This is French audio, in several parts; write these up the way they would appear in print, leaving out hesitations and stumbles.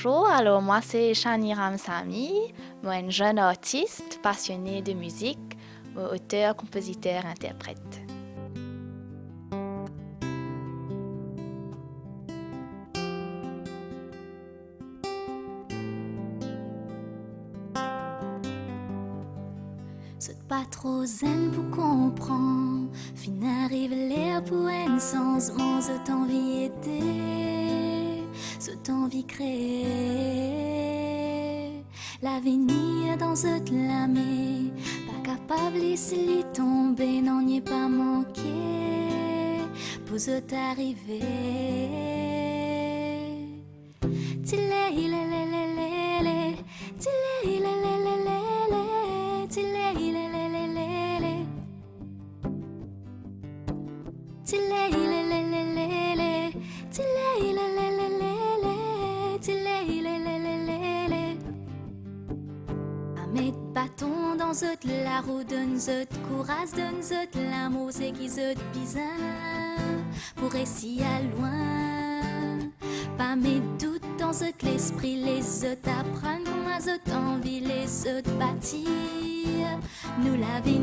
Bonjour, alors moi c'est Shani Ramsamy, moi une jeune artiste passionnée de musique, auteur, compositeur, interprète. C'est pas trop zen pour comprendre. Fin arrive l'air pour un changement. Cette envie était, cette envie créer l'avenir dans cette lame. Pas capable laisser tomber, n'en y est pas manqué pour cette arriver. Tilé, il est, tilé, il est, bâton dans zot la roue d'un zot courage d'un zot l'amour c'est qui zot bizarre pour réciter à loin pas mes doutes dans zot l'esprit les zot apprendre comment zot envie les zot bâtir nous l'avenir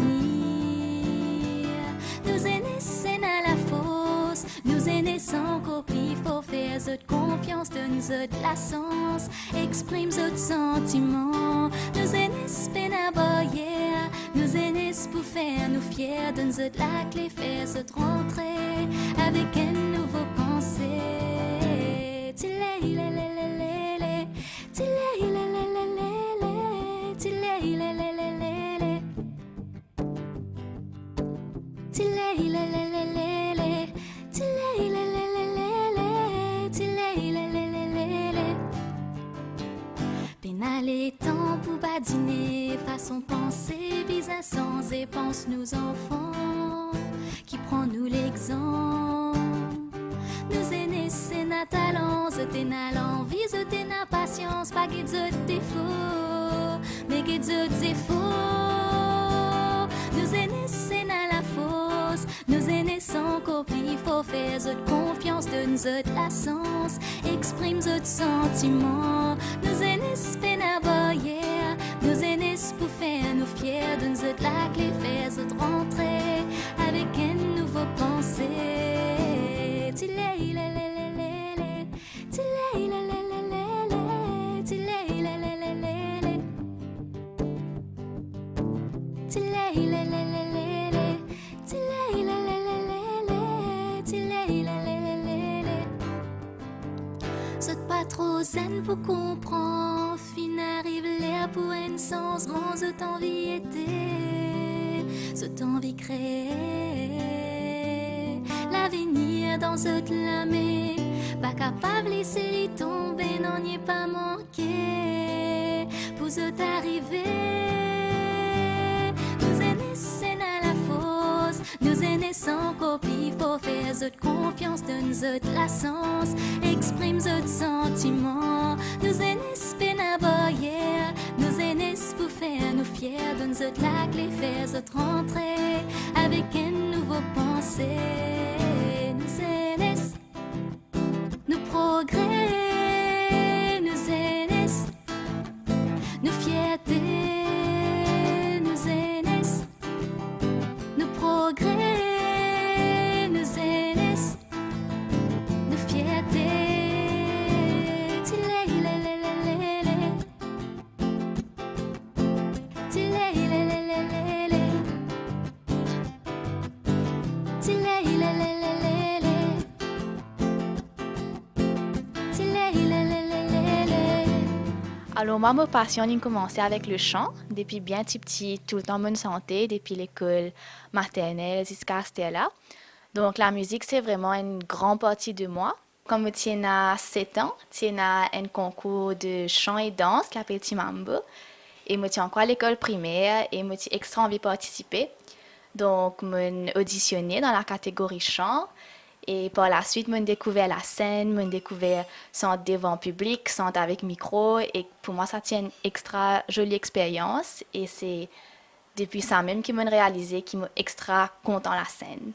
nous aînés c'est à la fosse nous aînés sans copie faut faire zot confiance donne zot la sens exprime zot sentiment nous aînés nous aînés pour faire nous fiers donne zot la clé faire zot rentrer avec un nouveau pensée tilé il est tilé il est tilé il est tilé il est tilé il est tilé il est pénalé temps pour badiner façon penser vise un sens et pense nous enfants qui prend nous l'exemple nous aînés c'est na talent c'est na l'envie c'est na patience pas que de défaut mais que de défaut nous aînés c'est na la fosse nous aînés sans copie faut faire de confiance donne de la sens exprime de sentiments nous aînés c'est na barrière nous aînés pour faire nous fiers donne de la clé faire de rentrer avec un nouveau pensée tilé il est tilé il est tilé il est tilé il est tilé il est tilé il est c'est pas trop zen pour comprendre fin arrive l'air pour un changement cette envie était cette envie créer l'avenir dans cette lame pas capable laisser tomber n'en y est pas manqué pour cette arriver nous aînés c'est à la fosse nous aînés sans copie faut faire zot confiance donne zot la sens exprime zot sentiment nous aînés c'est à barrière nous aînés pour faire nous fiers donne zot la clé faire zot rentrer avec un nouveau pensée nous aînés nous progrès nous aînés nous fierté nous aînés nous progrès nous aînés nous fierté tilé il est tilé il est tilé il est Alors moi, ma passion a commencé avec le chant, depuis bien petit, tout le temps bonne santé, depuis l'école maternelle jusqu'à là. Donc la musique, c'est vraiment une grande partie de moi. Comme je tiens à 7 ans, je tiens à un concours de chant et danse qui s'appelle Timambo. Et je tiens encore à l'école primaire et je suis extra envie de participer. Donc je auditionné dans la catégorie chant. Et par la suite, j'ai découvert la scène, j'ai découvert chant devant public, chant avec micro. Et pour moi, ça tient une extra jolie expérience. Et c'est depuis ça même que j'ai réalisé qu'il m'a extra content la scène.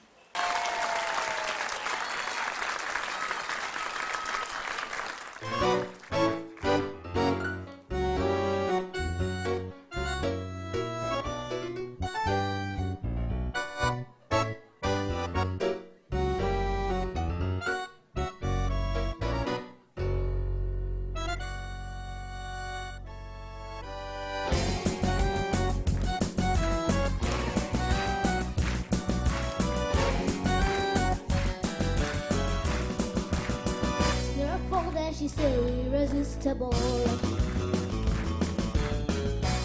irresistible.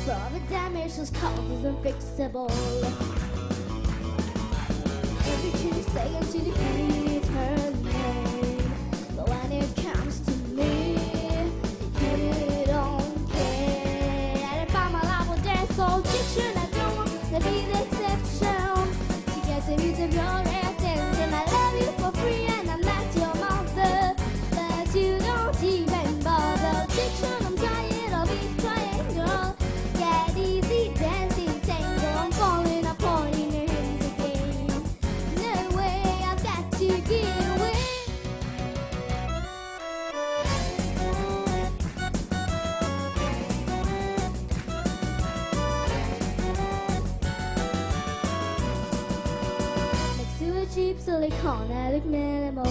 But the damage was caused is unfixable. Every tune is taken to defeat her name. But when it comes to me, you don't care. And if I'm alive with that soul diction, I don't want to be the exception. To get the use of your attention, I love you for free and I'm not your mother. But you don't even bother. Diction, I'm tired of each triangle. Get easy dancing tango, I'm falling apart in your hands again. No way, I've got to get away. Next to a cheap silicone, I look minimal.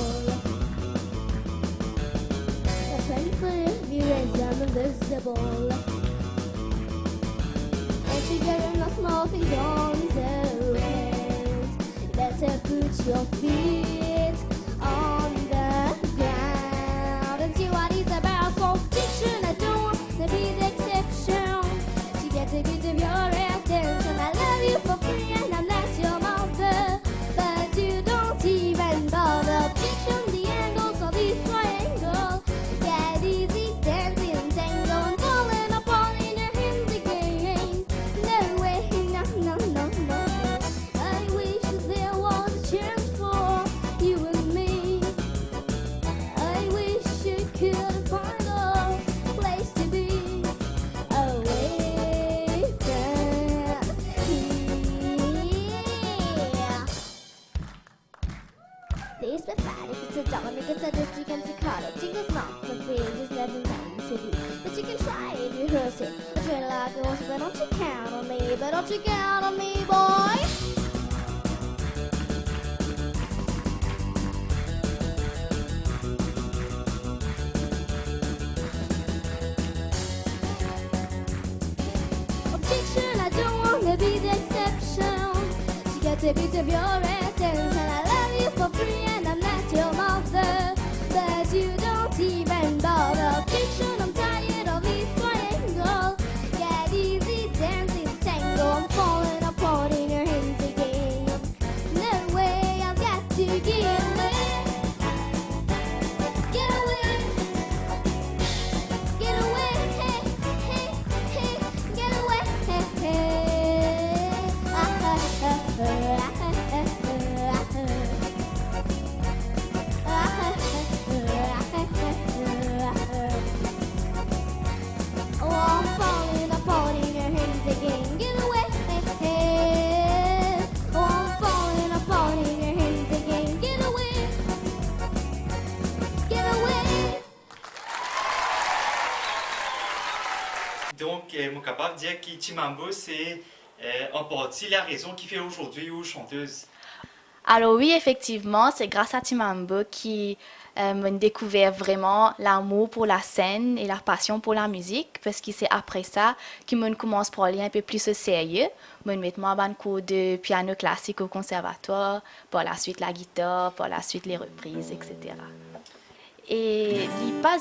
That's when you put it in your eyes, I'm invisible. And together, no small things on the head. Better put your feet on the ground and see what it's about. So diction, I don't want to be the exception. To get a bit of your attention, I love you for free and I'm not your mother. But you don't even bother. Diction, the angles of these triangles. Get easy dancing tango and falling apart in your hands again. No way, no, no, no, no. I wish there was a chance for you and me. I wish you could find a place to be away from here. This be fine if it's a dollar, make it a disc, you can call it. Think it's not for free, just never mind to do. But you can try it, rehearse it. I feel like it was, but don't you count on me, but don't you count on me, boy. Objection, I don't want to be the exception. To get a bit of your attention, I love you for free and I'm not your mother. But you don't even bother. Objection, I'm tired of these triangles. Get easy dancing tango, I'm falling apart in your hands again. No way, I've got to get away. Get away. Get away, hey, hey, hey, get away, hey, hey. Oh, I'm falling apart in your hands again. Get away, hey, hey. Oh, I'm falling apart in your hands again. Get away, get away. Donc, je suis capable de dire que Chimambo, c'est en partie la raison qui fait aujourd'hui une chanteuse. Alors oui, effectivement, c'est grâce à Timambo qui m'a découvert vraiment l'amour pour la scène et la passion pour la musique, parce que c'est après ça que je commence à aller un peu plus au sérieux. Je me mets en cours de piano classique au conservatoire, par la suite la guitare, par la suite les reprises, etc. Et il pas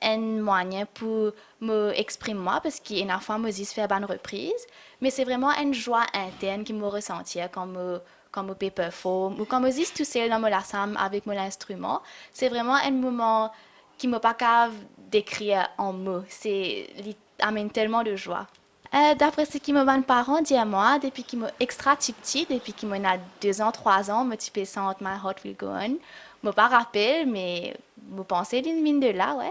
un moyen pour m'exprimer moi, parce qu'une fois, je dis faire une reprise, mais c'est vraiment une joie interne que je ressens quand je peux performer, ou quand je dis tout seul dans mon lassam avec mon instrument. C'est vraiment un moment qui ne pas capable décrire en mots. Il amène tellement de joie. D'après ce que mes parents disent à moi, depuis qu'ils sont extra petits, depuis qu'ils ont 2 ans, 3 ans, je suis sens my heart will go on. Je ne me rappelle, mais je pense d'une mine de là, ouais.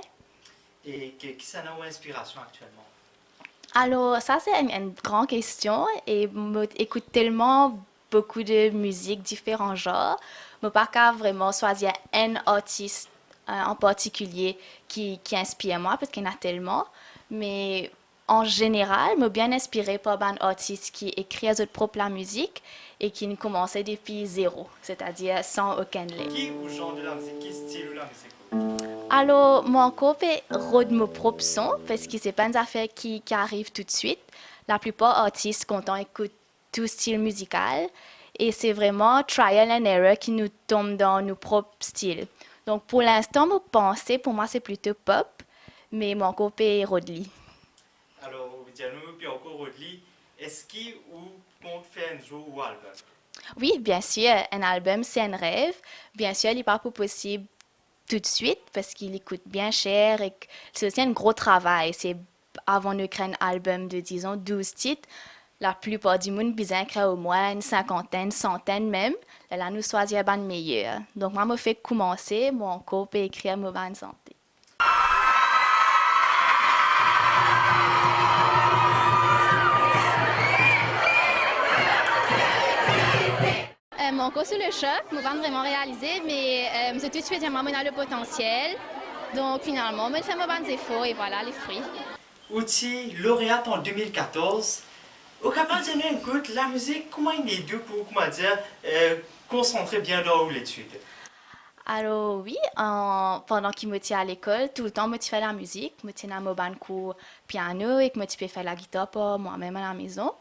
Et qui ça a inspiration actuellement? Alors, ça, c'est une grande question. Et j'écoute tellement beaucoup de musique, différents genres. Je ne peux pas vraiment choisir un artiste en particulier qui inspire moi, parce qu'il y en a tellement. Mais en général, je suis bien inspirée par un artiste qui écrit à son propre la musique et qui ne commençait depuis zéro, c'est-à-dire sans aucun lait. Qui ou genre de la musique? Qui style ou la musique? Alors, mon corps est de mon propre son, parce que ce n'est pas une affaire qui arrive tout de suite. La plupart des artistes contents écoutent tout style musical. Et c'est vraiment trial and error qui nous tombe dans nos propres styles. Donc, pour l'instant, pour moi, c'est plutôt pop. mais mon copain est Rodley. Alors, Diano puis encore Rodley, est-ce qu'il ou compte faire un jour ou album? Oui, bien sûr, un album, c'est un rêve. Bien sûr, il n'est pas possible tout de suite parce qu'il coûte bien cher et que c'est aussi un gros travail. C'est avant de créer un album de, disons, 12 titres, la plupart du monde besoin créer au moins une cinquantaine, centaine même. Là, nous choisissons un band meilleur. Donc, moi, je fais commencer, mon copain écrire mon band santé. Mon cours sur le choc, mon band vraiment réalisé, mais c'est tout de suite vraiment le potentiel. Donc finalement, je fais mon band défaut et voilà les fruits. Outil lauréate en 2014. Au capable de nous écoute la musique, comment il est dû pour, comment dire, concentrer bien dans l'étude? Alors oui, pendant qu'il me tient à l'école, tout le temps, je fais la musique. Je tiens à mon band cours piano et que je peux faire la guitare pour moi-même à la maison.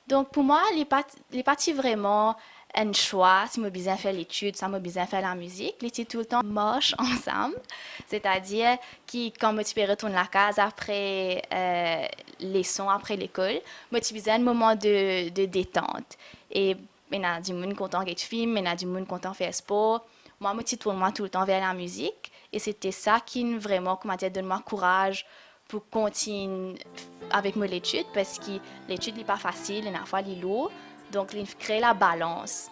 Donc pour moi, les parties vraiment un choix, si je besoin faire l'étude, ça me besoin faire la musique, les tout le temps marchent ensemble, c'est-à-dire que quand je peux retourner à la case après les sons, après l'école, je besoin un moment de détente. Et il y a du monde content de film, il y a du monde content de faire sport. Moi, je tourne tout le temps vers la musique et c'était ça qui vraiment, comment dire, donne moi courage pour continuer avec mon étude parce que l'étude n'est pas facile, il y a fois elle est lourde. Donc, il crée la balance.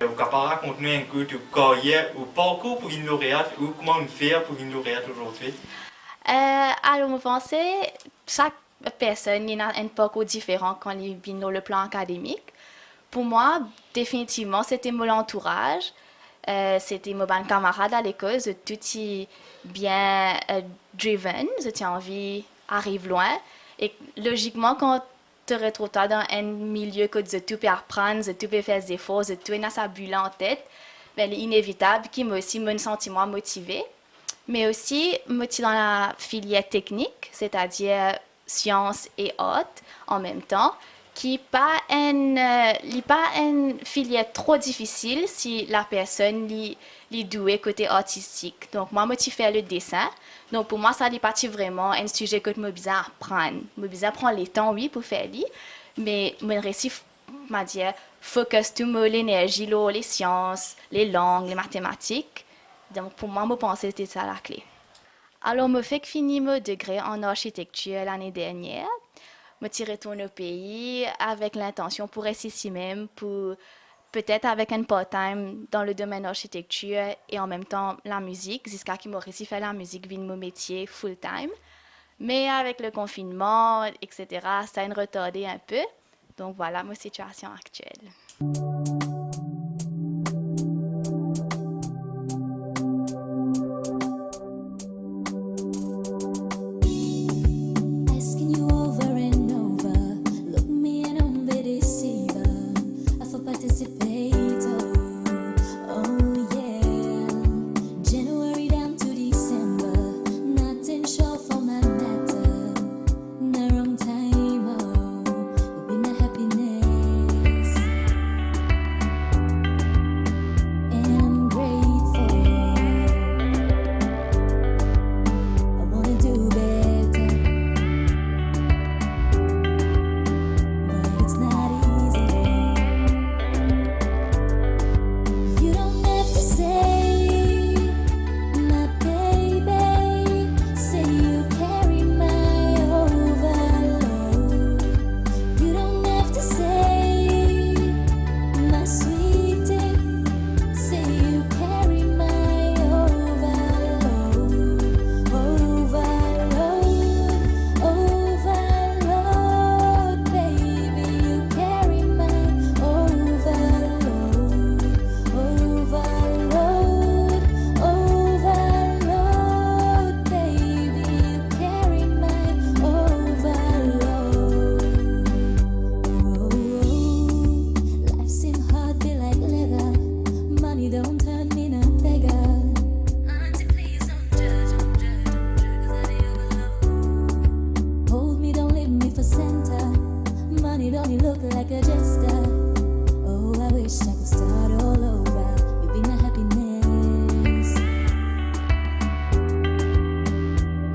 Vous pouvez raconter un peu de carrière ou parcours pour une lauréate ou comment on fait pour une lauréate aujourd'hui? Alors, je pense que chaque personne a un parcours différent quand il vient dans le plan académique. Pour moi, définitivement, c'était mon entourage. C'était mon camarade à l'école. J'ai tout bien driven. J'ai envie d'arriver loin. Et logiquement, quand te retrouves dans un milieu que tu peux apprendre, tu peux faire des efforts, tu as sa bulle en tête, ben, c'est inévitable qui m'a aussi me sentiment motivé. Mais aussi, motivé dans la filière technique, c'est-à-dire sciences et arts en même temps, qui n'est pas une filière trop difficile si la personne est douée côté artistique. Donc, moi, je fais le dessin. Donc, pour moi, ça n'est pas vraiment un sujet que je me besoin apprendre. Je besoin prendre le temps, oui, pour faire ça. Mais je réussis, dire, focus tout l'énergie, les sciences, les langues, les mathématiques. Donc, pour moi, je pense que c'était ça la clé. Alors, je fais finir mon degré en architecture l'année dernière. Je suis retournée au pays avec l'intention pour rester ici même, pour peut-être avec un part-time dans le domaine de l'architecture et en même temps la musique, jusqu'à ce que je réussi à faire la musique via mon métier full-time. Mais avec le confinement, etc., ça a retardé un peu. Donc voilà ma situation actuelle.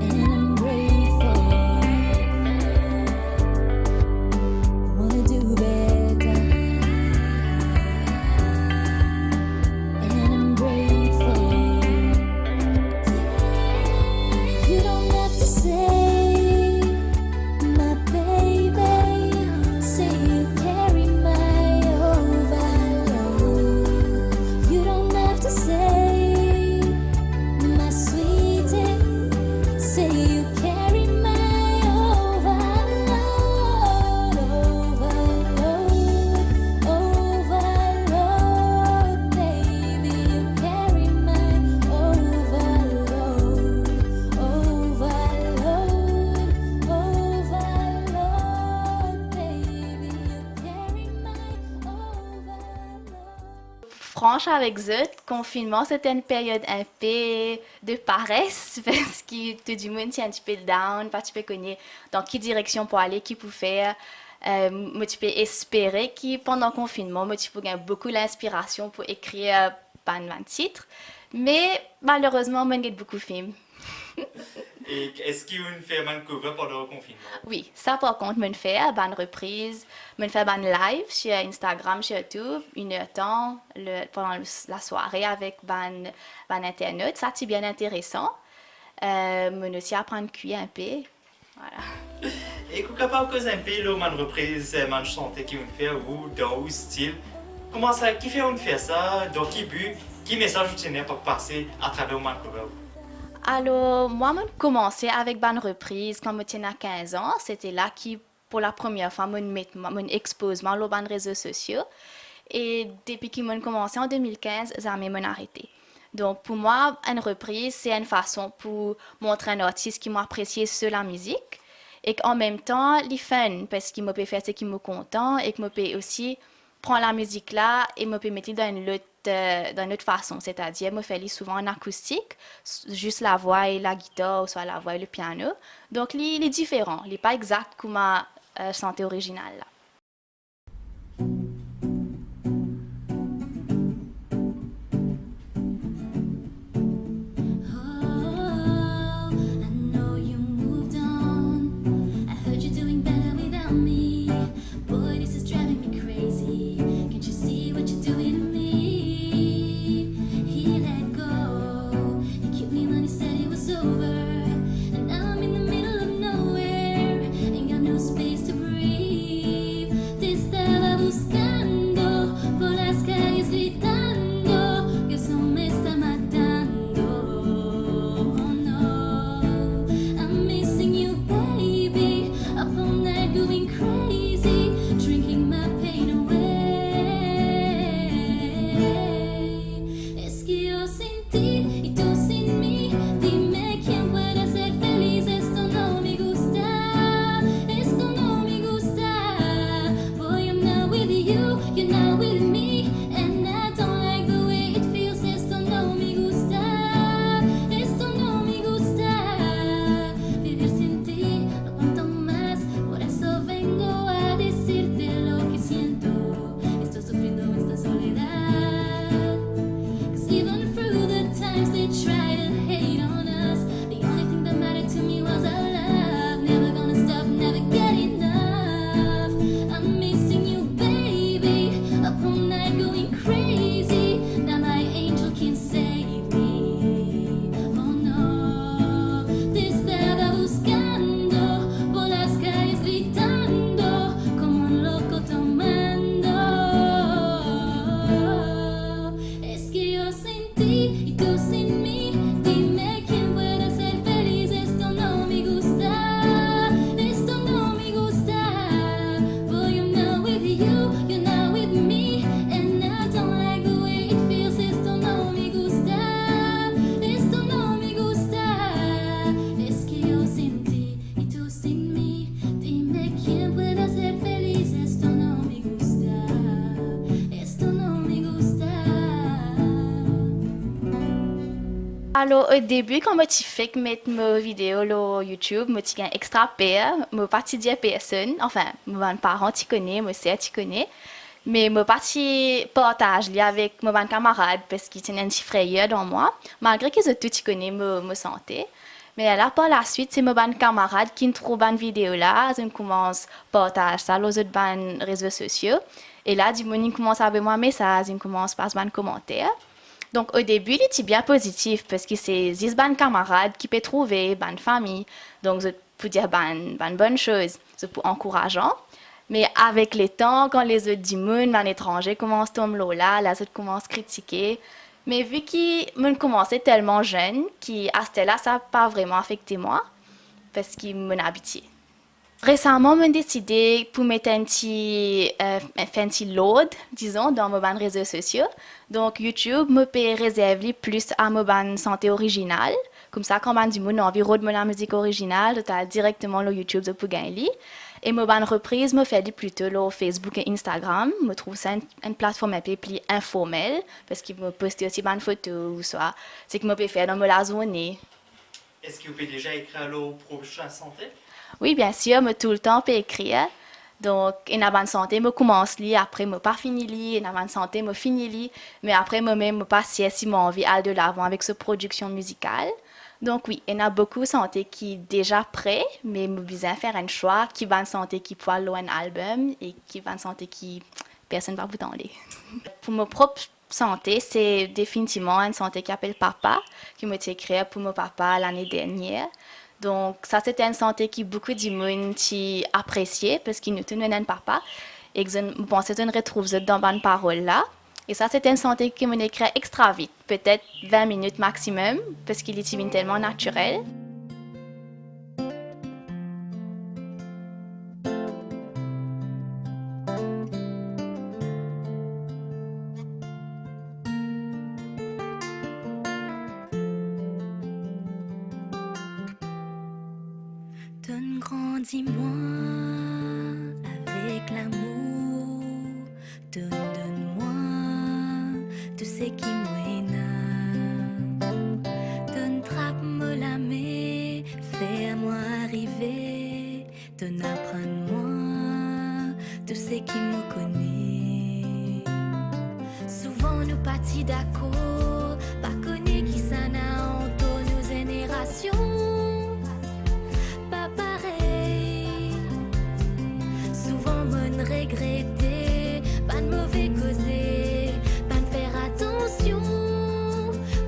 And I'm franche avec eux, confinement, c'était une période un peu de paresse parce que tout le monde est un petit peu down, pas tu peux connaître dans quelle direction pour aller, qui pour faire. Moi, tu peux espérer que pendant le confinement, moi, tu peux gagner beaucoup d'inspiration pour écrire pas de titres. Mais malheureusement, moi, j'ai beaucoup de films. Et est-ce qu'il y a une fait un cover pendant le confinement? Oui, ça par contre, je fais une reprise, je fais un live sur Instagram, sur YouTube, 1 heure de temps, pendant la soirée avec ban internet. Ça, c'est bien intéressant. Je aussi apprendre à cuire un peu. Voilà. Et qu'on capable cause un peu là, une reprise, une chanter qui me fait ou dans ou style. Comment ça, qui fait on fait ça, dans qui but, qui message tu tenais pour passer à travers mon cover? Alors, moi, j'ai commencé avec une reprise quand je à 15 ans. C'était là qui, pour la première fois, m'expose sur les réseaux sociaux. Et depuis que j'ai commencé en 2015, ça m'a arrêté. Donc, pour moi, une reprise, c'est une façon pour montrer un artiste qui m'a apprécié sur la musique. Et en même temps, il fun, parce qu'il m'a fait faire ce qui me content et que m'a aussi prendre la musique là et me mettre dans une autre façon, c'est-à-dire me faire souvent en acoustique, juste la voix et la guitare, ou soit la voix et le piano. Donc, il est différent, il n'est pas exact comme ma chanté originale là. Alors, au début, quand je fais mettre mes vidéos sur YouTube, je suis un extra père. Je ne pas dire personne. Enfin, mes parents tu connais, mes sœurs tu connais. Mais je pas partage avec mes camarades parce qu'ils ont un petit frère dans moi. Malgré qu'ils ont tout connais, me santé. Mais là, par la suite, c'est mes camarades qui trouvent une vidéo là. Ils commencent à partager ça sur les autres réseaux sociaux. Et là, ils commencent à envoyer un message, ils commencent à passer un commentaire. Donc, au début, il était bien positif parce que c'est 10 camarades qui peuvent trouver, bonne famille. Donc, je peux dire bonne chose, c'est encourageant. Mais avec le temps, quand les autres du monde, les étrangers commencent à tomber là, les autres commencent à critiquer. Mais vu qu'ils commençaient tellement jeune, qu'à ce là ça n'a pas vraiment affecté moi parce qu'ils m'ont habitué. Récemment, j'ai décidé pour mettre un petit load, disons, dans mes réseaux sociaux. Donc, YouTube me peut réserver plus à mes santé originale. Comme ça, quand du monde a envie de la musique originale, tu as directement le YouTube pour gagner. Et ma bonne reprise me fait plutôt là, Facebook et Instagram. Je trouve ça une plateforme un peu plus informelle parce qu'il me poste aussi bonnes photos ou soit c'est que je peux faire dans la journée. Est-ce que vous pouvez déjà écrire le prochain santé? Oui, bien sûr, je tout le temps peux écrire. Donc, en bonne santé, je commence lire, après, je pas fini lire, en bonne santé, je finis lire, mais après, moi-même, je pas si j'ai envie d'aller de l'avant avec cette production musicale. Donc oui, il y a beaucoup de santé qui est déjà prêt, mais je besoin faire un choix qui va en santé qui peut aller un album et qui va en santé qui personne va vous demander. Pour ma propre santé, c'est définitivement une santé qui appelle papa, qui m'a été créée pour mon papa l'année dernière. Donc ça, c'était une santé qui beaucoup de monde qui appréciait parce qu'il nous tenait un papa et que je pensais qu'on retrouve dans bonne parole là. Et ça, c'était une santé qui me écrit extra vite, peut-être 20 minutes maximum, parce qu'il est tellement naturel. Donne, grandis-moi avec l'amour. Donne-moi tout ce qui m'énerve. Donne, trappe-moi la main, fais-moi arriver. Donne, apprends-moi tout ce qui me connaît. Souvent nous partis d'accord, pas connu qui s'en a entre nos générations. Regretter, pas de mauvais causer, pas de faire attention,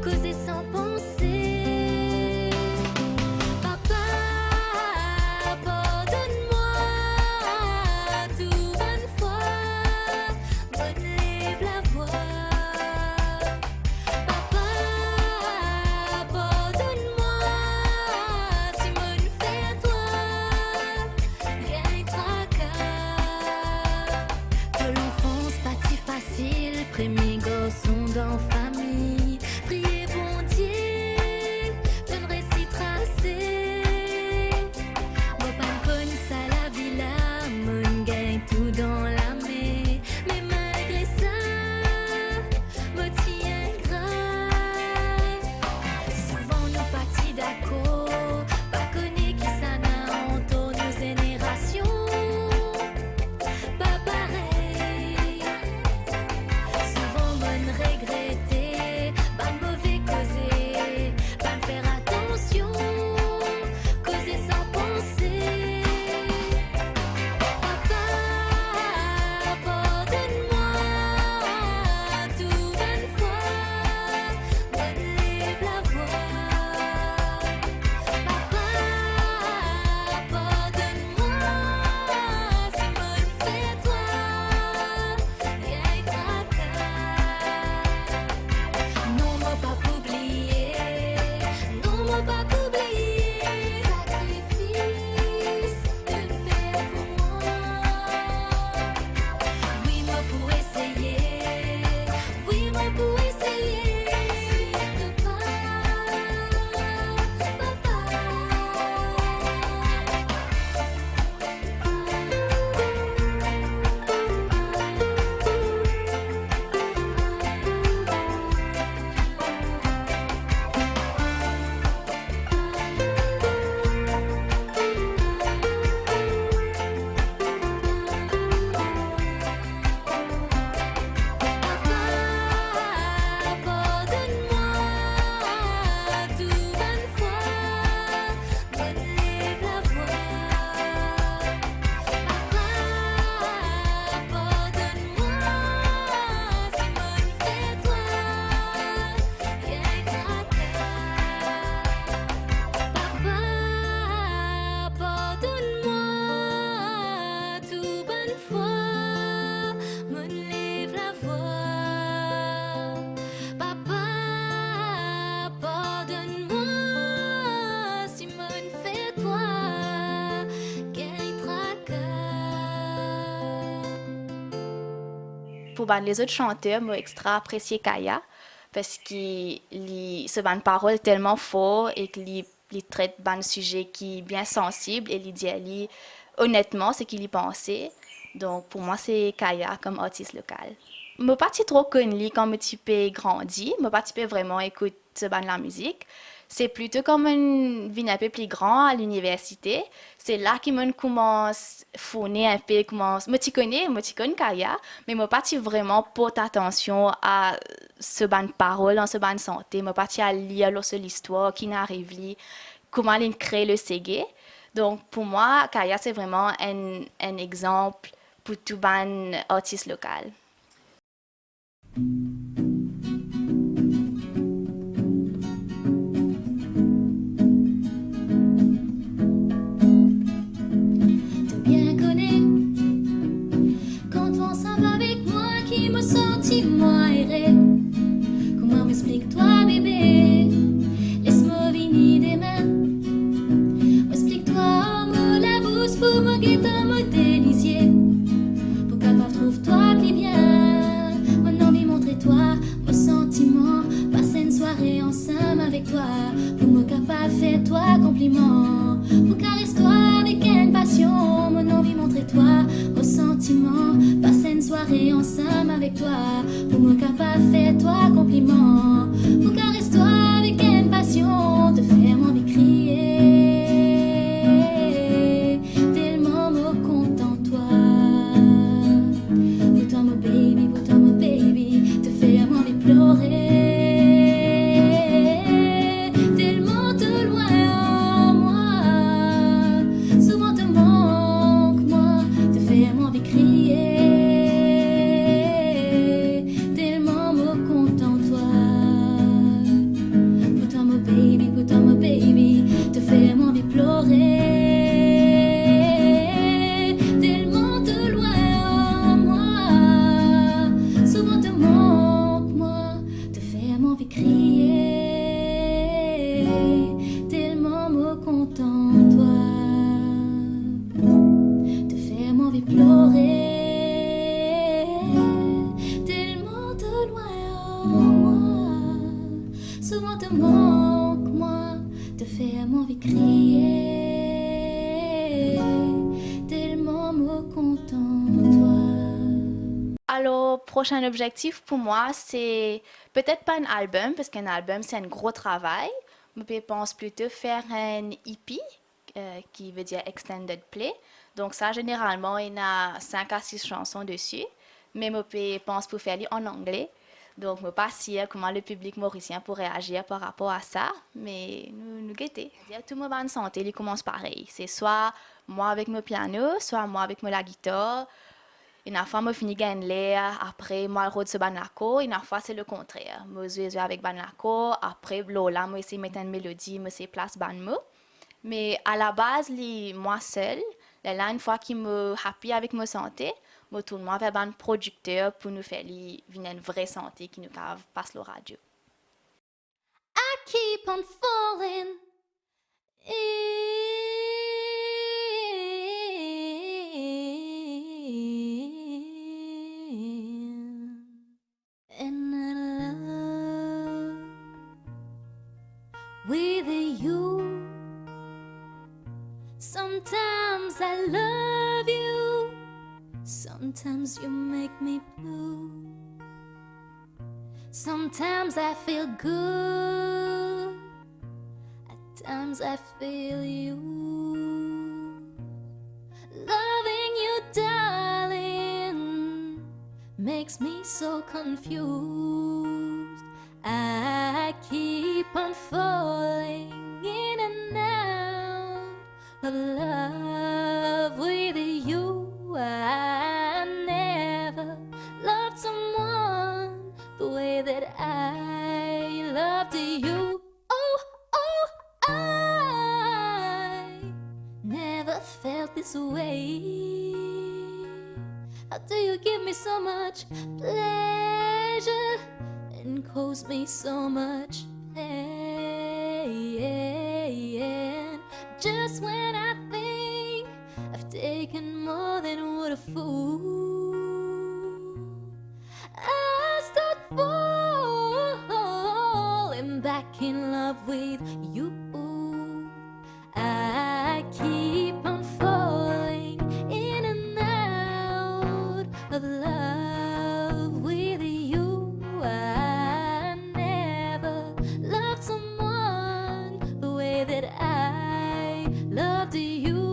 causer sans penser. Papa, pardonne-moi, tout bonne fois, relève la voix. Papa, pardonne-moi, si mon fait toi, rien tracas. Premier garçon dans famille, priez bon Dieu, je ne récite tracé. Moi pas connu ça la villa, mon gagne tout dans la main, mais malgré ça, me tiens grave. Souvent nous partis d'accord, pas connu qui ça n'a entre nos générations, pas pareil. Regretter, pas de mauvais causer, pas de faire attention, causer sans penser. Papa, pardonne-moi, tout bonne fois, relève la voix. Papa, pardonne-moi, si mon fait toi, rien tracas. Non, m'a pas oublié, non, m'a pas oublié. Sacrifice de le faire pour moi. Oui, moi pour essayer, oui, moi pour essayer. Suivre pas, papa. Pardonne-moi, tout bonne fois, relève la voix. Papa, pardonne-moi, si mon fait toi, rien tracas. Papa, pardonne-moi, tout bonne fois, me lève la voix. Papa, pardonne-moi, si mon fait toi, gagne tracas. Pour les autres chanteurs, moi extra apprécié Kaya parce qu'il se une parole tellement fort et qu'il traite d'un sujet qui est bien sensible et il dit honnêtement ce qu'il y pensait. Donc, pour moi, c'est Kaya comme artiste local. Je ne suis pas trop connue quand je grandi. Je n'ai pas vraiment écouté de la musique. C'est plutôt comme une vie un peu plus grande à l'université. C'est là que je commence à fouiner un peu. Je connais Kaya, mais je n'ai pas vraiment porté attention à ce ban de paroles, dans ce ban de santé. Je n'ai pas à lire sur l'histoire, qui n'arrive là, comment il crée le Ségué. Donc, pour moi, Kaya, c'est vraiment un exemple pour tout ban artiste local. Moi errer. Comment m'expliques-toi, bébé? Laisse-moi venir des mains. Explique-toi, mot la bouche pour me guetter, me délicier. Pour qu'elle trouve-toi plus bien. Mon envie, montrer-toi vos sentiments. Passer une soirée ensemble avec toi. Pour me capable, fais-toi compliment. Pour caresse-toi avec une passion. Mon envie, montrer-toi vos sentiments. Passer une soirée ensemble avec toi. Pour me capable, fais-toi compliment. Pour caresse-toi avec une passion. Te faire envie de crier. Tellement me content toi. Pour toi mon baby. Te faire envie de pleurer. Tellement de loin en moi. Souvent te manque moi. Te faire envie de crier. Souvent te manque moi, te faire envie de crier. Tellement me content toi. Alors, prochain objectif pour moi, c'est peut-être pas un album, parce qu'un album, c'est un gros travail. Je pense plutôt faire un EP, qui veut dire Extended Play. Donc ça, généralement, il y a 5 à 6 chansons dessus. Mais je pense pour faire en anglais. Donc, je ne sais pas si comment le public mauricien pourrait réagir par rapport à ça, mais nous guettons. Tout le monde en santé, il commence pareil. C'est soit moi avec mon piano, soit moi avec la guitare. Une fois, je finis de l'air, après, moi, je rôde ban lako. Une fois, c'est le contraire. Je joue avec ban lako, après, là, je essaie de mettre une mélodie, je essaie de placer ban mot. Mais à la base, moi seule, là, une fois que je suis happy avec ma santé, je tourne vers un producteur pour nous faire une vraie santé qui nous passe la radio. I keep on falling in love with you. Sometimes I love you. Sometimes you make me blue. Sometimes I feel good. At times I feel you. Loving you, darling, makes me so confused. I keep on falling in and out of love with you. I never loved someone the way that I loved you. Oh, I never felt this way. How do you give me so much pleasure and cause me so much pain? Just when I think I've taken more than what a fool, I start falling back in love with you. I keep on falling of love with you. I never loved someone the way that I loved you.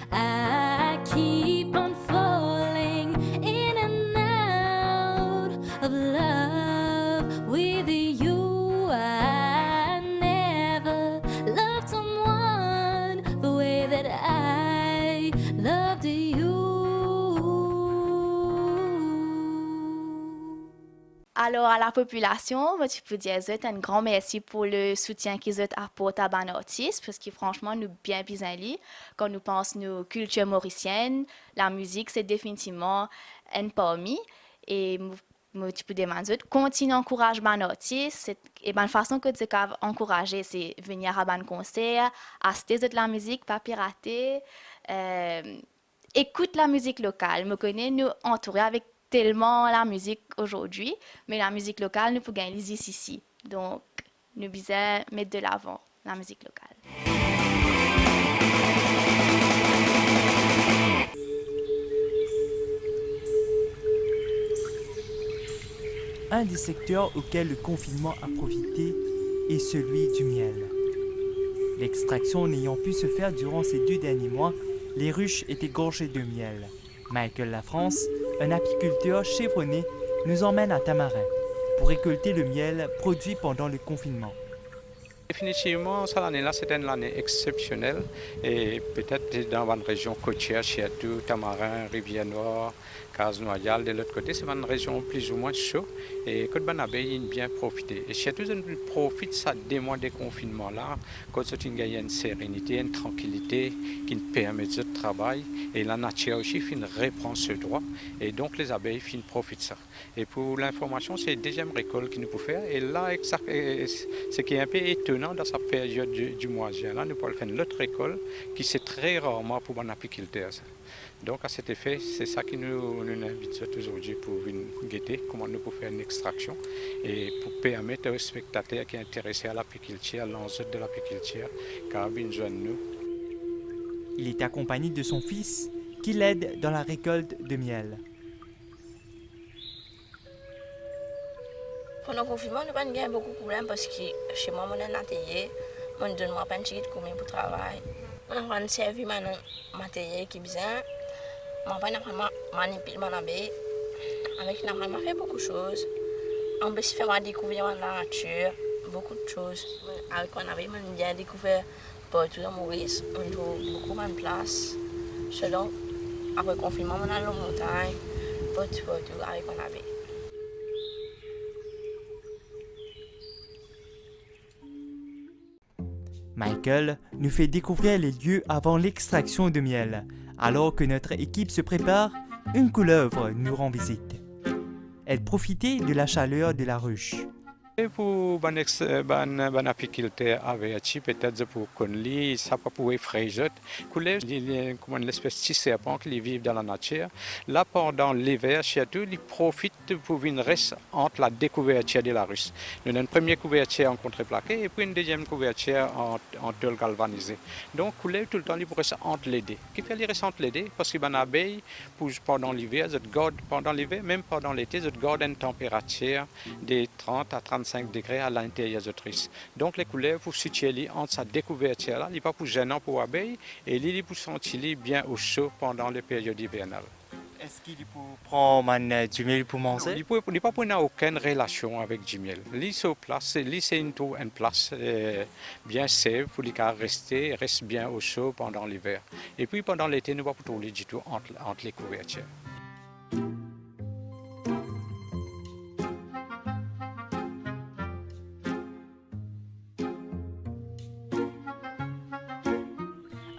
I keep on falling in and out of love with you. I never loved someone the way that I loved you. Alors, à la population, je peux dire un grand merci pour le soutien qu'ils apportent à nos artistes, parce que franchement, nous bien pisali. Quand nous pensons nos cultures mauriciennes, la musique, c'est définitivement un parmi. Et je peux demander, continuer à encourager nos artistes. Et la façon que tu encourager, c'est venir à un concert, acheter de la musique, pas pirater. Écoute la musique locale. Je connais, nous entourer avec tellement la musique aujourd'hui, mais la musique locale, nous pouvons gagner ici. Donc, nous devons mettre de l'avant la musique locale. Un des secteurs auxquels le confinement a profité est celui du miel. L'extraction n'ayant pu se faire durant ces 2 derniers mois, les ruches étaient gorgées de miel. Michael Lafrance, un apiculteur chevronné, nous emmène à Tamarin pour récolter le miel produit pendant le confinement. Définitivement, cette année-là, c'était une année exceptionnelle et peut-être dans une région côtière, Chiatou, Tamarin, Rivière-Noire, Case-Noyal, de l'autre côté, c'est une région plus ou moins chaude et que les abeilles ont bien profité. Et Chiatou profite ça des mois de confinement-là, quand il y a une sérénité, une tranquillité qui nous permet de travailler et la nature aussi reprend ce droit et donc les abeilles profitent de ça. Et pour l'information, c'est la deuxième récolte qu'il nous peut faire et là, ce qui est un peu étonnant dans cette période du mois de juin, là, nous pouvons faire une autre récolte qui c'est très rarement pour un apiculteur. Donc à cet effet, c'est ça qui nous invite aujourd'hui pour guetter comment nous pouvons faire une extraction et pour permettre aux spectateurs qui sont intéressés à l'apiculture, à l'enjeu de l'apiculture, car ils joignent nous. Il est accompagné de son fils qui l'aide dans la récolte de miel. Pendant le confinement, nous n'avons pas beaucoup de problèmes parce que chez moi, on a un atelier, on donne moi pas de ticket pour travail. On a un service matériel qui est bien. On a manipulé mon abeille. Avec une abeille, on fait beaucoup de choses. On peut faire découvrir la nature, beaucoup de choses. Avec une abeille, on a bien découvert partout dans Maurice. On trouve beaucoup de place. Selon, après le confinement, on a la montagne, partout avec une abeille. Michael nous fait découvrir les lieux avant l'extraction de miel. Alors que notre équipe se prépare, une couleuvre nous rend visite. Elle profitait de la chaleur de la ruche. Et pour un apiculteur averti, peut-être pour connaître, ça peut pouvoir effrayer. Il y a comme une espèce de serpent qui vit dans la nature. Là, pendant l'hiver, surtout, il profite pour une reste entre la découverture de la ruche. Nous avons une première couverture en contreplaqué et puis une deuxième couverture en tôle galvanisée. Donc, couler tout le temps, il reste entre les deux. Qui fait il reste entre les deux? Parce que les abeilles, pendant l'hiver, même pendant l'été, ils gardent une température de 30 à 35 degrés à l'intérieur de l'autrice. Donc les couleurs pour situer entre sa découverture là, il n'est pas pour gênant pour l'abeille et il est pour sentir bien au chaud pendant les périodes hivernales. Est-ce qu'il peut prendre du miel pour manger? Il n'est pas pour aucune relation avec du miel. Il est place, c'est une place bien safe pour qu'il reste bien au chaud pendant l'hiver. Et puis pendant l'été, il ne va pas tourner du tout entre les couvertures.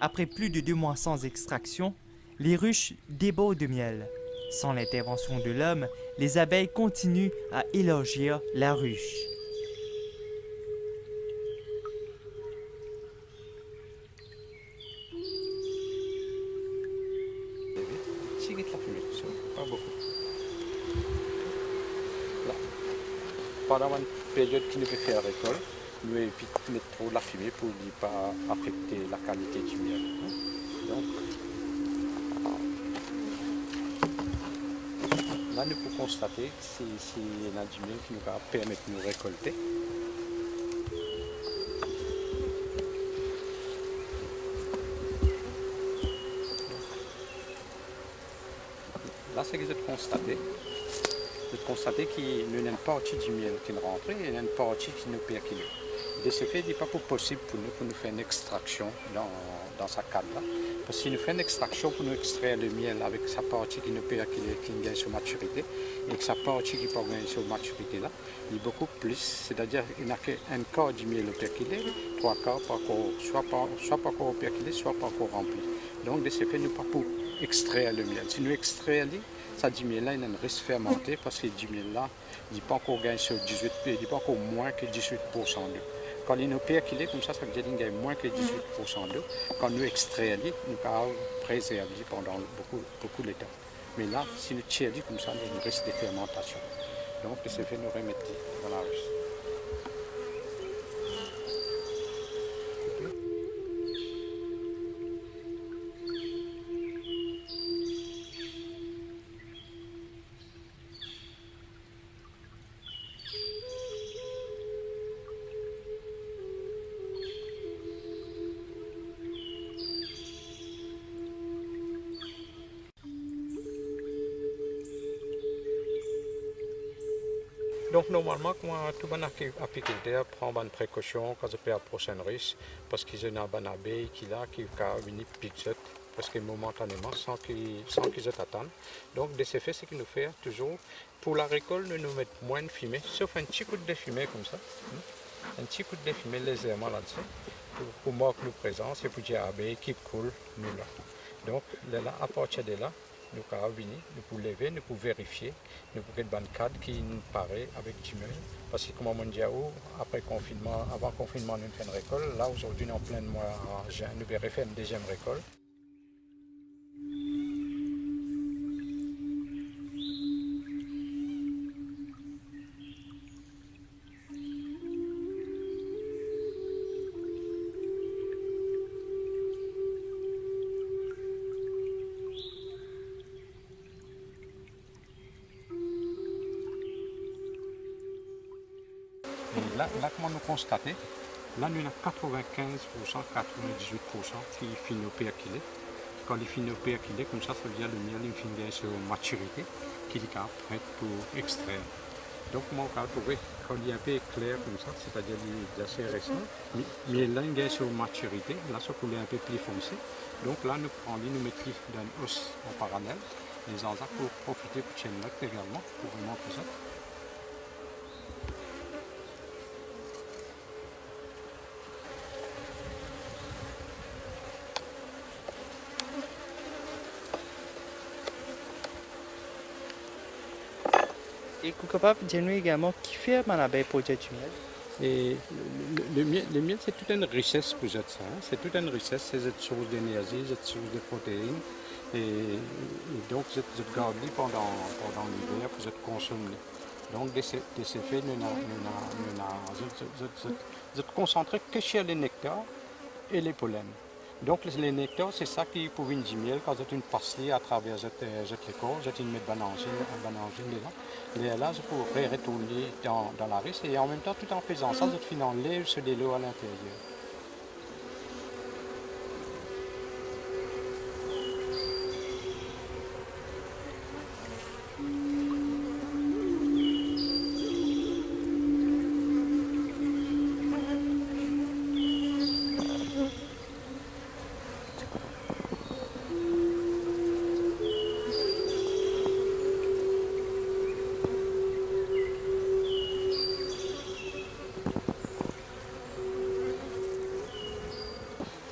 Après plus de 2 mois sans extraction, les ruches débordent de miel. Sans l'intervention de l'homme, les abeilles continuent à élargir la ruche. la fumée, pas beaucoup. Là, pendant une période qui ne peut faire récolte, nous évitons de mettre trop de la fumée pour ne pas affecter la qualité du miel. Donc, là, nous pouvons constater que c'est un du miel qui nous va permettre de nous récolter. Là, c'est que vous constatez qu'il y a une partie du miel qui rentre et il y a une partie qui nous percule. De ce fait, il n'est pas possible pour nous faire une extraction dans sa cadre-là. Parce que si nous faisons une extraction pour nous extraire le miel avec sa partie qui nous percule, qui gagne sur maturité, et que sa partie qui peut gagner sur maturité là, il y a beaucoup plus. C'est-à-dire qu'il n'y a qu'un quart du miel perculé, 3 quarts soit pas encore perculé, soit pas encore rempli. Donc, de ce fait, nous ne pouvons pas extraire le miel. Si nous extraisons, ça du miel là, il a un risque fermenté parce que du miel là, il n'est pas encore gagné sur 18, il n'est pas encore moins que 18% d'eau. Quand il nous perculé comme ça veut dire qu'il gagne moins que 18% d'eau. Quand nous extraisons, nous pouvons préserver pendant beaucoup de temps. Mais là, si nous tirons comme ça, il y a un risque de fermentation. Donc, de ce fait, nous remettons dans la ruche. Donc normalement, tout le monde apiculteur prend une précaution quand il peut approcher un risque parce qu'ils ont une abeille qui a venir piquer parce que momentanément sans qu'ils attendent. Donc de ce fait, ce qu'il nous fait toujours pour la récolte, nous mettons moins de fumée, sauf un petit coup de fumée comme ça, un petit coup de fumée légèrement là-dessus pour marquer nos présences et pour dire abeille qui coule nous là. Donc là, à partir de là, nous pouvons venir, nous pouvons lever, nous pouvons vérifier, nous pouvons faire une cadre qui nous paraît avec du miel. Parce que comme on dit, après confinement, avant confinement, nous faisons une récolte. Là, aujourd'hui, nous sommes en plein mois en juin, nous verrons faire une deuxième récolte. Et là, comment nous constatons, là, nous avons 95%, 98% qui finissent au perculé. Quand il finit au perculé, comme ça veut dire le miel il finit sur maturité, qui est prêt pour extraire. Donc, moi, on va trouver, quand il est un peu clair comme ça, c'est-à-dire qu'il est assez récent, mais là, il est sur maturité, là, ça coule un peu plus foncé. Donc là, nous prenons, nous mettons dans une hausse en parallèle, les enzacs pour profiter de chaîne là également, pour vraiment tout ça. Et vous êtes capable de dire également qui fait mon abeille pour du miel? Et le miel, c'est toute une richesse pour ça. C'est toute une richesse, c'est cette source d'énergie, cette source de protéines. Et donc, vous gardez pendant l'hiver, vous consommez. Donc, de ce fait, vous êtes concentré que sur les nectars et les pollens. Donc, les nectars, c'est ça qui pour une du miel, quand vous êtes une passerie à travers cette école, vous êtes une mettre banangine dedans. Et là, je pourrais retourner dans la riche et en même temps, tout en faisant ça, vous êtes finement lève sur des lots à l'intérieur.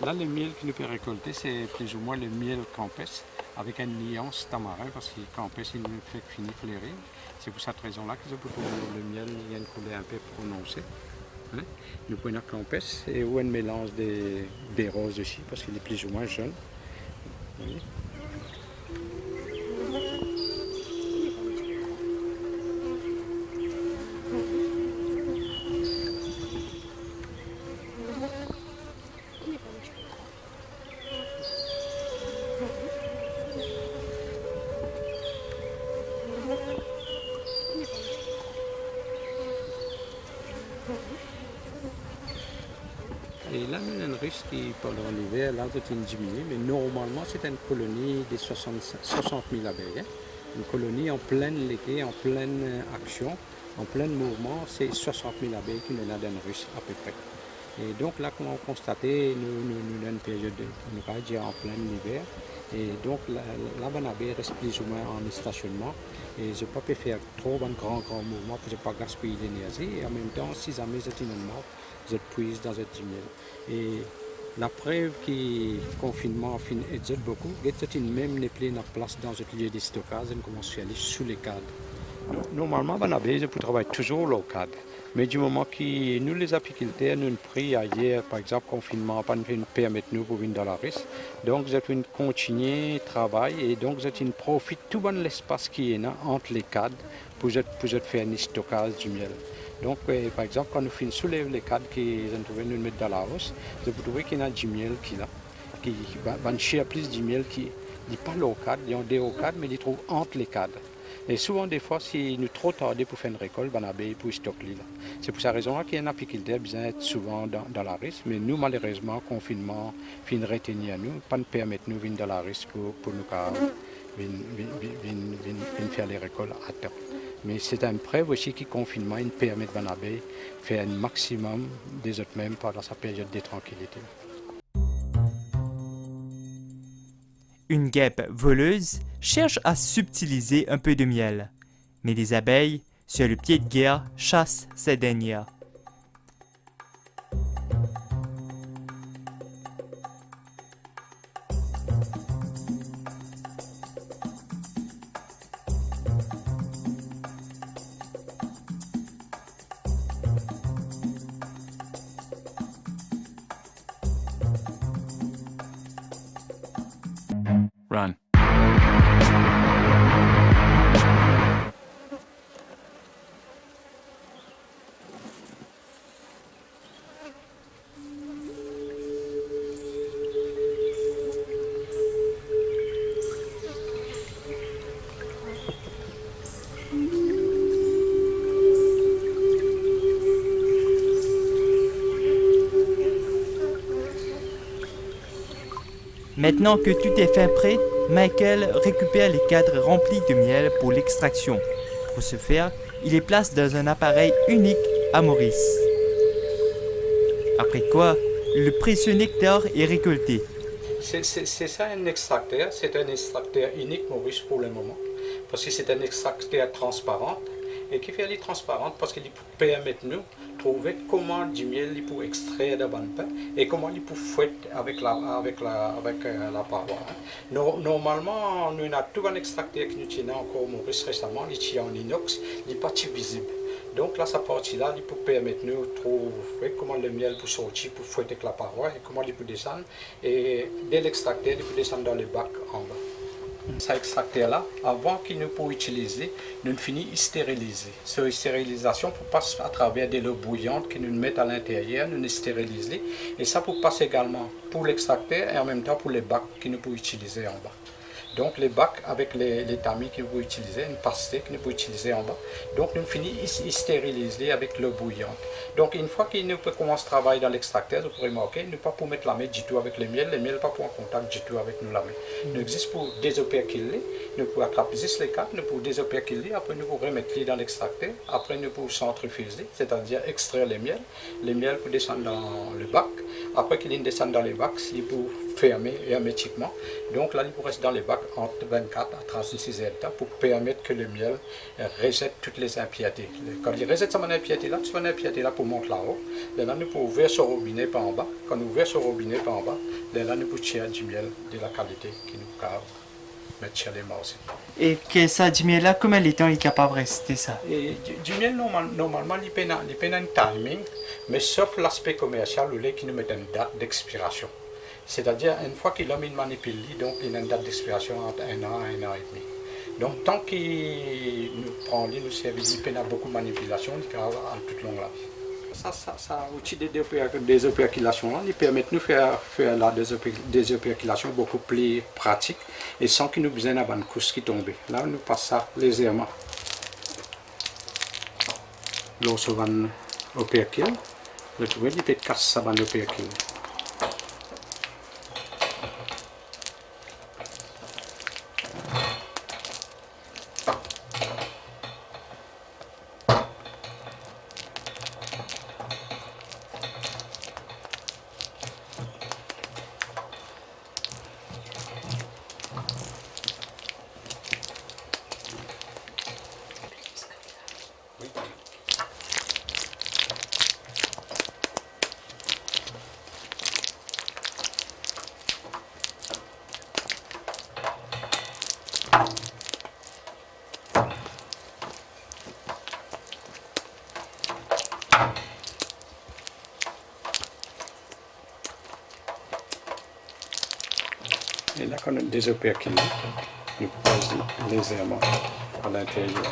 Là, le miel que nous pouvons récolter, c'est plus ou moins le miel campestre avec une nuance tamarin, parce que campestre, il nous fait finir fleurir. C'est pour cette raison-là que le miel il y a une couleur un peu prononcée. Hein? Nous prenons campestre et où un mélange des roses aussi, parce qu'il est plus ou moins jaune. Vous voyez? russe qui, pendant l'hiver, là, c'est une diminuée, mais normalement, c'est une colonie de 60 000 abeilles. Hein. Une colonie en pleine été, en pleine action, en plein mouvement, c'est 60 000 abeilles qui nous donnent russe à peu près. Et donc là, comme on constatait, nous dans une période, on va dire en plein hiver, et donc la bonne abeille reste plus ou moins en stationnement, et je ne peux pas faire trop de grands mouvements pour ne pas gaspiller l'énergie, et en même temps, si jamais c'est une mort, je puise dans cette miel. Et la preuve que le confinement aide beaucoup, c'est même les pleines place dans ce lieu de stockage, on commence à aller sous les cadres. Normalement, bonne abeille, je peux travailler toujours au cadre. Mais du moment que nous, les apiculteurs, nous avons pris hier, par exemple, confinement, pas nous permettre nous pour venir dans la risque. Donc, nous avons continué le travail et donc, nous avons profité tout l'espace qui est là entre les cadres pour faire un stockage du miel. Donc, par exemple, quand nous soulevons les cadres qui nous trouvés nous mettre dans la hausse, vous trouvez qu'il y a du miel qui est là, qui va chercher plus du miel qui n'est pas au cadre, il y a des hauts cadres, mais ils trouvent entre les cadres. Et souvent, des fois, si nous trop tardés pour faire une récolte, ben, l'abeille pour stocker là. C'est pour cette raison qu'il y a un apiculteur besoin d'être souvent dans la risque. Mais nous, malheureusement, confinement, fin retenir à nous, pas nous permettre nous venir dans la risque pour nous faire les récoltes à temps. Mais c'est un preuve aussi que le confinement nous permet de l'abeille faire un maximum des autres mêmes pendant sa période de tranquillité. Une guêpe voleuse cherche à subtiliser un peu de miel, mais les abeilles, sur le pied de guerre, chassent ces dernières. Run. Maintenant que tout est fin prêt, Michael récupère les cadres remplis de miel pour l'extraction. Pour ce faire, il les place dans un appareil unique à Maurice. Après quoi, le précieux nectar est récolté. C'est ça un extracteur, c'est un extracteur unique Maurice pour le moment, parce que c'est un extracteur transparent et qui fait les transparentes parce qu'il permet de nous trouver comment du miel il peut extraire de bonne pain et comment il peut fouetter avec la paroi. Normalement, nous avons tout un extracteur qui nous tient encore Maurice récemment, il tient en inox, il n'est pas visible. Donc là, cette partie-là, il peut permettre de nous trouver comment le miel peut sortir, pour fouetter avec la paroi et comment il peut descendre. Et dès l'extracteur, il peut descendre dans le bac en bas. Cet extracteur-là, avant qu'il nous puisse utiliser, nous finissons stériliser. Cette stérilisation passe à travers de l'eau bouillante que nous mettons à l'intérieur, nous stérilisons. Et ça peut passer également pour l'extracteur et en même temps pour les bacs que nous pouvons utiliser en bas. Donc les bacs avec les tamis que nous pouvons utiliser, une pastille que nous pouvons utiliser en bas. Donc nous finissons stériliser avec l'eau bouillante. Donc une fois que nous commençons à travailler dans l'extracteur, vous pourrez remarquer, nous ne pouvons pas mettre la main du tout avec le miel n'est pas pour en contact du tout avec nous la main. Nous existe pour désoperculer, nous pouvons attraper juste les cartes, nous pouvons désoperculer, après nous pouvons remettre les dans l'extracteur, après nous pouvons centrifuger, c'est-à-dire extraire les miel pour descendre dans le bac, après qu'il descende dans les bacs, il peut fermer hermétiquement. Donc là, il peut rester dans les bacs entre 24 à 36 heures pour permettre que le miel rejette toutes les impuretés. Quand il rejette cette impureté-là, cette impureté-là pour monter là-haut, là, nous pouvons ouvrir ce robinet par en bas. Quand nous ouvrons ce robinet par en bas, là, nous pouvons tirer du miel de la qualité qui nous peut mettre chez les mains aussi. Et que ça, du miel là, combien de temps il est capable de rester ça? Et du miel, normalement, il peut un timing, mais sauf l'aspect commercial, où qui nous met une date d'expiration. C'est-à-dire, une fois qu'il a mis une manipule, donc il a une date d'expiration entre 1 an et 1 an et demi. Donc, tant qu'il nous prend, il nous service, il peut avoir beaucoup de manipulation, il peut avoir en toute longue la vie. Ça outil de désopérculation, il permet de nous faire la désopérculation beaucoup plus pratique et sans qu'il nous besoin d'avoir une couche qui tombe. Là, on nous passe ça légèrement. L'eau se va au percule, le tout, il peut casser ça dans le percule. Et là, quand on a des opercules, nous posons légèrement à l'intérieur.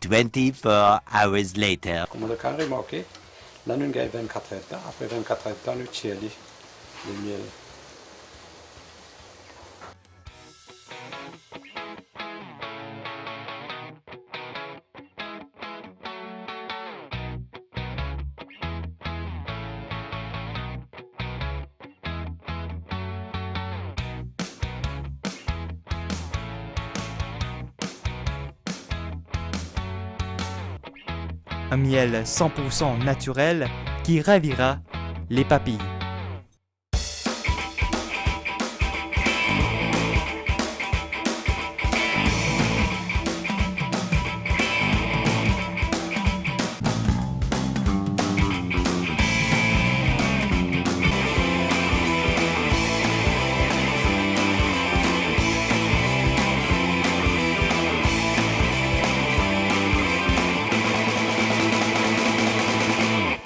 Twenty-four hours later. Comme on a quand même remarqué, là nous avons 24 heures de temps. Après 24 heures de temps, nous tirons le miel. Un miel 100% naturel qui ravira les papilles.